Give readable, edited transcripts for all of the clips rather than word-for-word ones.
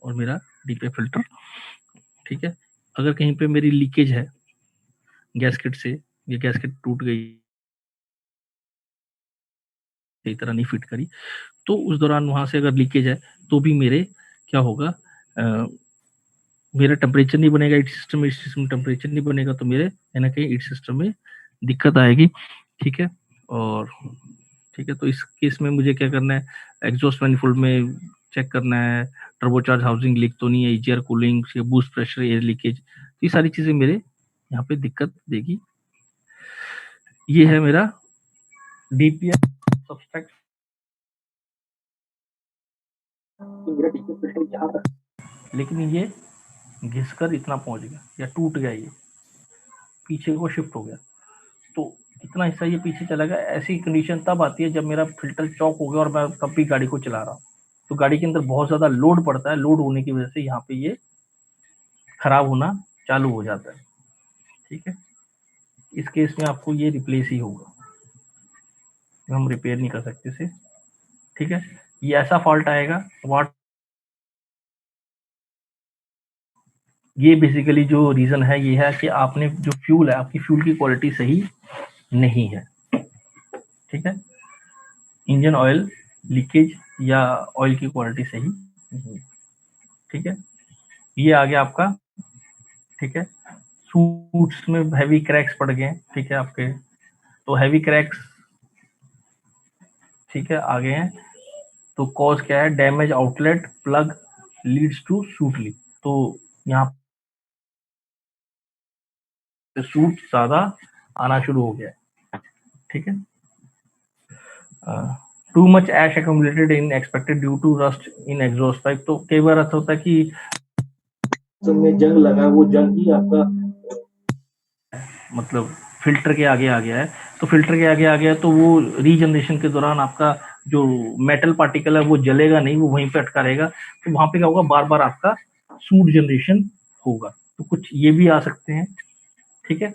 और मेरा DPF filter, ठीक है। अगर कहीं पे मेरी लीकेज है गैसकेट से, ये गैसकेट टूट गई, सही तरह नहीं फिट करी, तो उस दौरान वहां से अगर लीकेज है तो भी मेरे क्या होगा, मेरा टेम्परेचर नहीं बनेगा हीट सिस्टम में, इस सिस्टम में टेम्परेचर नहीं बनेगा, तो मेरे कहीं ना कहीं हीट सिस्टम में दिक्कत आएगी, ठीक है। और ठीक है, तो इस केस में मुझे क्या करना है, एग्जॉस्ट मैनिफोल्ड में चेक करना है टर्बोचार्ज हाउसिंग लीक तो नहीं है, EGR cooling, boost pressure, air leakage, तो ये सारी चीजें मेरे यहाँ पे दिक्कत देगी। ये है मेरा डीपीएफ सब्सट्रैक्ट, मेरा डीपीएफ फिल्टर यहाँ पर, लेकिन ये घिसकर इतना पहुंच गया या टूट गया, ये पीछे को शिफ्ट हो गया, तो इतना हिस्सा ये पीछे चला गया। ऐसी कंडीशन तब आती है जब मेरा फिल्टर चॉक हो गया और मैं तब भी गाड़ी को चला रहा हूँ, तो गाड़ी के अंदर बहुत ज्यादा लोड पड़ता है, लोड होने की वजह से यहाँ पे ये खराब होना चालू हो जाता है, ठीक है। इस केस में आपको ये रिप्लेस ही होगा, हम रिपेयर नहीं कर सकते इसे, ठीक है। ये ऐसा फॉल्ट आएगा, ये बेसिकली जो रीजन है ये है कि आपने जो फ्यूल है, आपकी फ्यूल की क्वालिटी सही नहीं है, ठीक है। इंजन ऑयल लीकेज या ऑयल की क्वालिटी सही नहीं है, ठीक है। ये आ गया आपका, ठीक है। सूट्स में हैवी क्रैक्स पड़ गए, ठीक है आपके, तो हैवी क्रैक्स, ठीक है, आ गए हैं, तो कॉज क्या है, damage outlet plug leads to soot leak, तो यहाँ पे सूट ज्यादा आना शुरू हो गया है, ठीक है। Too much ash accumulated in expected due to rust in exhaust pipe, तो कई बार ऐसा होता है कि में जंग लगा, वो जंग ही आपका मतलब फिल्टर के आगे आ गया है, तो फिल्टर के आगे आ गया है, तो वो रीजनरेशन के दौरान आपका जो मेटल पार्टिकल है वो जलेगा नहीं, वो वहीं पे अटका रहेगा, तो वहां पे क्या होगा, बार बार आपका सूट जनरेशन होगा, तो कुछ ये भी आ सकते हैं, ठीक है।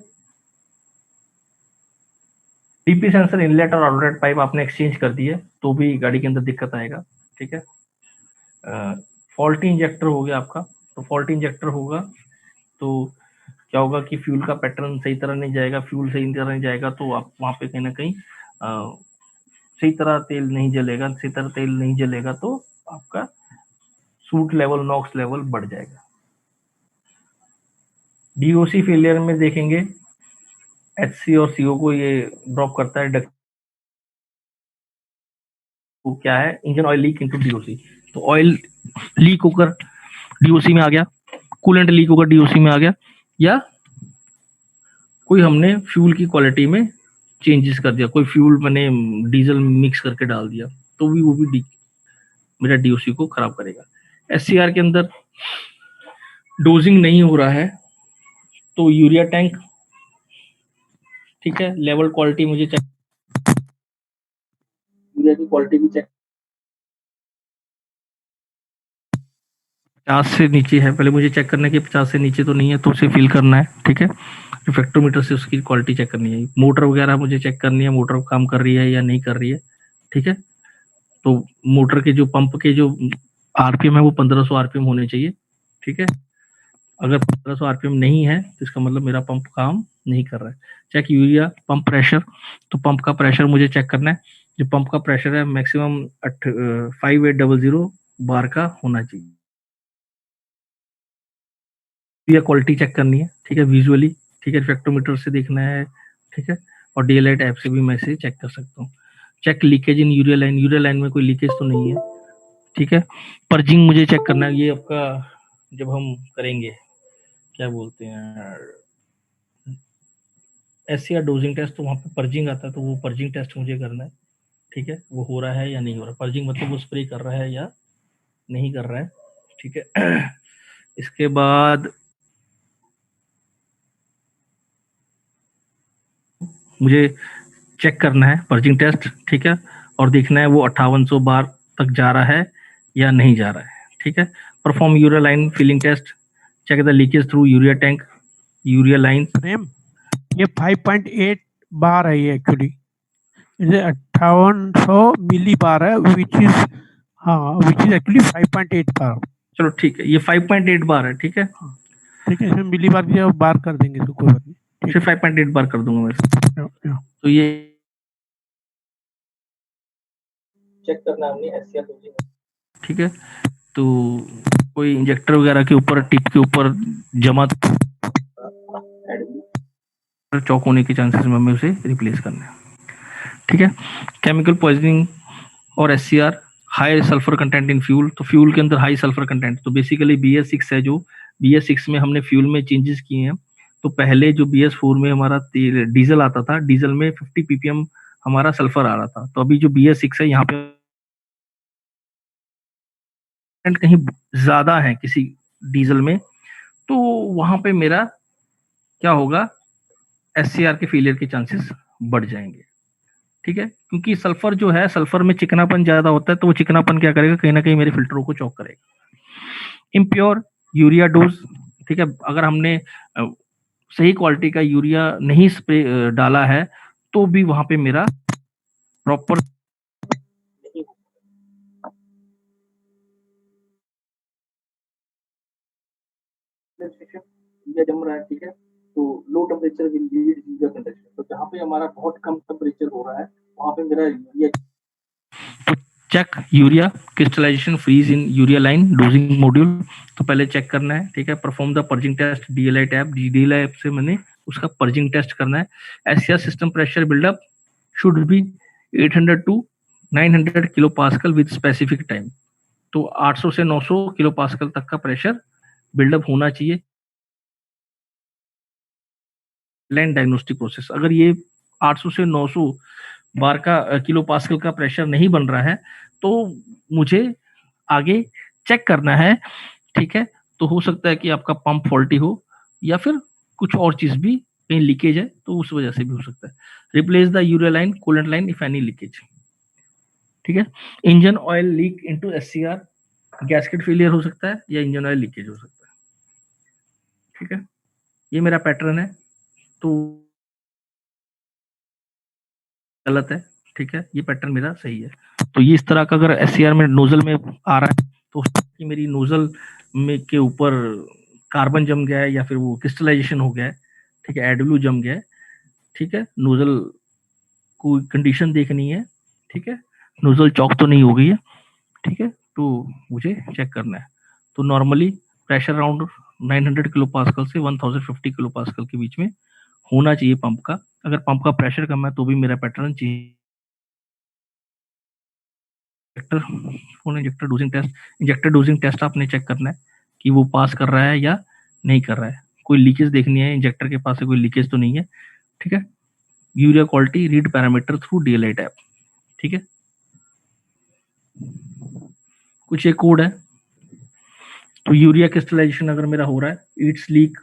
डीपी सेंसर इनलेट और आउटलेट पाइप आपने एक्सचेंज कर दिए तो भी गाड़ी के अंदर दिक्कत आएगा, ठीक है। फॉल्टी इंजेक्टर हो गया आपका, तो फॉल्टी इंजेक्टर होगा तो क्या होगा कि फ्यूल का पैटर्न सही तरह नहीं जाएगा, फ्यूल सही तरह नहीं जाएगा, तो आप वहां पे कहीं ना कहीं सही तरह तेल नहीं जलेगा, सही तरह तेल नहीं जलेगा तो आपका सूट लेवल, नॉक्स लेवल बढ़ जाएगा। डीओसी फेलियर में देखेंगे एचसी और सीओ को ये ड्रॉप करता है, वो क्या है, engine oil leak into DOC, तो ऑयल लीक होकर डीओसी में आ गया, कूलेंट लीक होकर डीओसी में आ गया, या कोई हमने फ्यूल की क्वालिटी में चेंजेस कर दिया, कोई फ्यूल मैंने डीजल मिक्स करके डाल दिया, तो भी वो भी मेरा डीओसी को खराब करेगा। एससीआर के अंदर डोजिंग नहीं हो रहा है, तो यूरिया टैंक, ठीक है, लेवल क्वालिटी मुझे चेक, यूरिया की क्वालिटी भी चेक, 50 से नीचे है, पहले मुझे चेक करना है कि 50 से नीचे तो नहीं है, तो उसे फिल करना है, ठीक है। रिफ्लेक्टोमीटर से उसकी क्वालिटी चेक करनी है, मोटर वगैरह मुझे चेक करनी है, मोटर काम कर रही है या नहीं कर रही है, ठीक है। तो मोटर के जो पंप के जो आरपीएम है वो 1500 आरपीएम होने चाहिए, ठीक है। अगर 1500 आरपीएम नहीं है तो इसका मतलब मेरा पंप काम नहीं कर रहा है। चेक यूरिया पंप प्रेशर, तो पंप का प्रेशर मुझे चेक करना है, जो पंप का प्रेशर है मैक्सिमम 5800 बार का होना चाहिए। या क्वालिटी चेक करनी है, ठीक है, विजुअली, ठीक है, रिफ्लेक्टोमीटर से देखना है, ठीक है, और डीएलआईट ऐप से भी मैं इसे चेक कर सकता हूँ। Check leakage in urea line, urea line में कोई लीकेज तो नहीं है, ठीक है। पर्जिंग मुझे चेक करना है, ये आपका जब हम करेंगे क्या बोलते हैं एससीआर डोजिंग टेस्ट, तो वहाँ पे पर्जिंग आता है, तो वो पर्जिंग टेस्ट मुझे करना है, ठीक है, वो हो रहा है या नहीं हो रहा। पर्जिंग मतलब वो स्प्रे कर रहा है या नहीं कर रहा है, ठीक है। इसके बाद मुझे चेक करना है पर्जिंग टेस्ट, ठीक है, और देखना है वो 5800 बार तक जा रहा है या नहीं जा रहा है, ठीक है। Perform urea line filling test, check the leakage through urea tank, urea line. ये 5.8 बार है, ये एक्चुअली इसे 5800 मिली बार है, विच इज एक्चुअली 5.8 बार। चलो ठीक है, ये 5.8 बार है, ठीक है, ठीक है, इसमें मिली बार की जगह बार कर देंगे, तो कोई बात नहीं, ठीक फिर 5.8 बार कर दूंगा मैं इसको। है। तो ये चेक करना हमने एससीआर लूजिंग, ठीक है। तो कोई इंजेक्टर वगैरह के ऊपर, टिप के ऊपर जमा चौक होने के चांसेस में हमें उसे रिप्लेस करना है, ठीक है। केमिकल पॉइजनिंग और SCR, high sulphur content in fuel, तो फ्यूल के अंदर हाई सल्फर कंटेंट, तो बेसिकली BS6 है, जो BS6 में हमने फ्यूल में चेंजेस किए हैं। तो पहले जो BS4 में हमारा डीजल आता था, डीजल में 50 ppm हमारा सल्फर आ रहा था, तो अभी जो BS6 है यहाँ पे कहीं ज्यादा है किसी डीजल में, तो वहां पे मेरा क्या होगा, एससीआर के फेलियर के चांसेस बढ़ जाएंगे, ठीक है। क्योंकि सल्फर जो है, सल्फर में चिकनापन ज्यादा होता है, तो वो चिकनापन क्या करेगा, कहीं ना कहीं मेरे फिल्टरों को चौक करेगा। इम्प्योर यूरिया डोज, ठीक है, अगर हमने सही क्वालिटी का यूरिया नहीं स्प्रे डाला है, तो भी वहां पे मेरा प्रॉपर यूरिया जम रहा है, ठीक है। तो low temperature will lead urea conduction, तो जहाँ पे हमारा बहुत कम टेम्परेचर हो रहा है, वहां पे मेरा urea, check urea crystallisation freeze in urea line dosing module, तो पहले चेक करना है, ठीक है। Perform the purging test, DLI tab, DLI app से मैंने उसका पर्जिंग टेस्ट करना है। SCR system pressure buildup should be 800 to 900 kilopascal with specific time, तो 800 से 900 किलो पास्कल तक का प्रेशर बिल्डअप होना चाहिए। लैंड डायग्नोस्टिक प्रोसेस, अगर ये 800 से 900 बार का किलो पास्कल का प्रेशर नहीं बन रहा है, तो मुझे आगे चेक करना है, ठीक है। तो हो सकता है कि आपका पंप फॉल्टी हो, या फिर कुछ और चीज भी, कहीं लीकेज है तो उस वजह से भी हो सकता है। Replace the urea line, coolant line if any leakage, ठीक है। Engine oil leak into SCR, gasket failure हो सकता है या इंजन ऑयल लीकेज हो सकता है, ठीक है। ये मेरा पैटर्न है, तो गलत है, ठीक है, ये पैटर्न मेरा सही है। तो ये इस तरह का अगर एससीआर में नोजल में आ रहा है, तो कि मेरी नोजल में के ऊपर कार्बन जम गया है, या फिर वो क्रिस्टलाइजेशन हो गया है, ठीक है, एडब्ल्यू जम गया है, ठीक है। नोजल को कंडीशन देखनी है, ठीक है, नोजल चौक तो नहीं हो गई है, ठीक है, तो मुझे चेक करना है। तो normally pressure around 900 kilo pascal से 1050 किलो पास्कल के बीच में होना चाहिए पंप का। अगर पंप का प्रेशर कम है, तो भी मेरा pattern change. Injector dosing test, injector dosing test आपने चेक करना है कि वो पास कर रहा है या नहीं कर रहा है। कोई लीकेज देखनी है, इंजेक्टर के पास से कोई लीकेज तो नहीं है, ठीक है। Urea quality read parameter through DLI tab, ठीक है। कुछ एक कोड है, तो यूरिया क्रिस्टलाइजेशन अगर मेरा हो रहा है, इट्स लीक